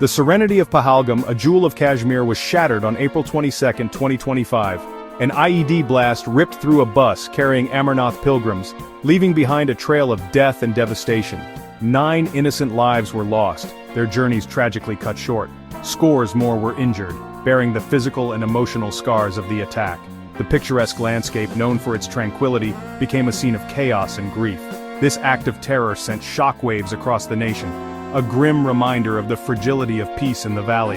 The serenity of Pahalgam, a jewel of Kashmir, was shattered on April 22, 2025. An IED blast ripped through a bus carrying Amarnath pilgrims, leaving behind a trail of death and devastation. 9 innocent lives were lost, their journeys tragically cut short. Scores more were injured, bearing the physical and emotional scars of the attack. The picturesque landscape, known for its tranquility, became a scene of chaos and grief. This act of terror sent shockwaves across the nation, a grim reminder of the fragility of peace in the valley.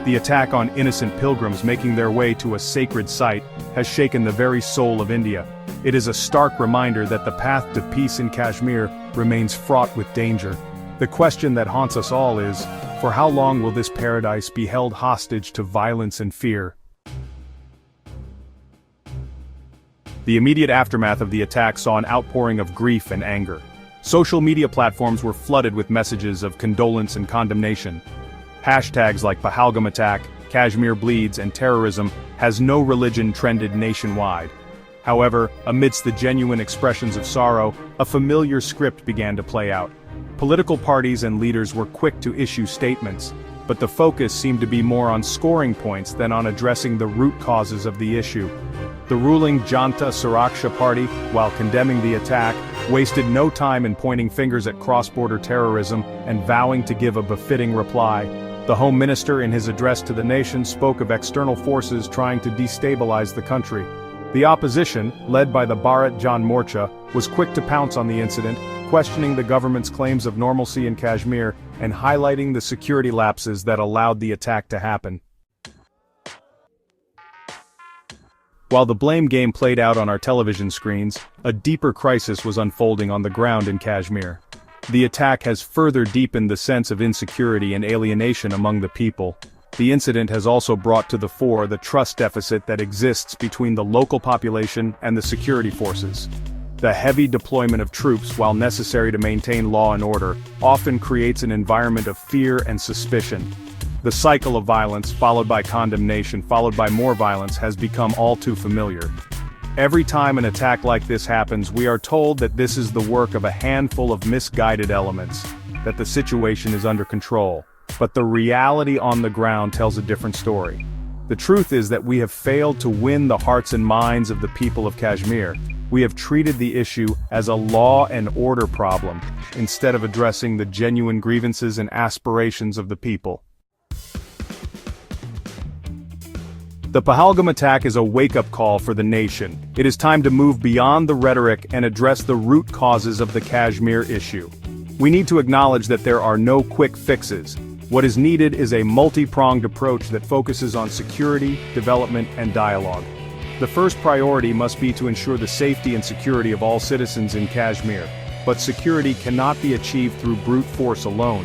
The attack on innocent pilgrims making their way to a sacred site has shaken the very soul of India. It is a stark reminder that the path to peace in Kashmir remains fraught with danger. The question that haunts us all is, for how long will this paradise be held hostage to violence and fear? The immediate aftermath of the attack saw an outpouring of grief and anger. Social media platforms were flooded with messages of condolence and condemnation. Hashtags like Pahalgam attack, Kashmir bleeds, and terrorism has no religion trended nationwide. However, amidst the genuine expressions of sorrow, a familiar script began to play out. Political parties and leaders were quick to issue statements, but the focus seemed to be more on scoring points than on addressing the root causes of the issue. The ruling Janta Suraksha Party, while condemning the attack, wasted no time in pointing fingers at cross-border terrorism and vowing to give a befitting reply. The Home Minister, in his address to the nation, spoke of external forces trying to destabilize the country. The opposition, led by the Bharat Jan Morcha, was quick to pounce on the incident, questioning the government's claims of normalcy in Kashmir and highlighting the security lapses that allowed the attack to happen. While the blame game played out on our television screens, a deeper crisis was unfolding on the ground in Kashmir. The attack has further deepened the sense of insecurity and alienation among the people. The incident has also brought to the fore the trust deficit that exists between the local population and the security forces. The heavy deployment of troops, while necessary to maintain law and order, often creates an environment of fear and suspicion. The cycle of violence, followed by condemnation, followed by more violence, has become all too familiar. Every time an attack like this happens, we are told that this is the work of a handful of misguided elements, that the situation is under control. But the reality on the ground tells a different story. The truth is that we have failed to win the hearts and minds of the people of Kashmir. We have treated the issue as a law and order problem, instead of addressing the genuine grievances and aspirations of the people. The Pahalgam attack is a wake-up call for the nation. It is time to move beyond the rhetoric and address the root causes of the Kashmir issue. We need to acknowledge that there are no quick fixes. What is needed is a multi-pronged approach that focuses on security, development, and dialogue. The first priority must be to ensure the safety and security of all citizens in Kashmir. But security cannot be achieved through brute force alone.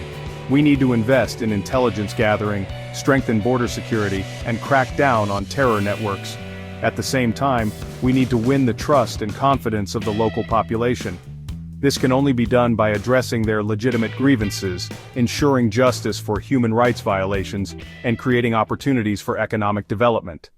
We need to invest in intelligence gathering, strengthen border security, and crack down on terror networks. At the same time, we need to win the trust and confidence of the local population. This can only be done by addressing their legitimate grievances, ensuring justice for human rights violations, and creating opportunities for economic development.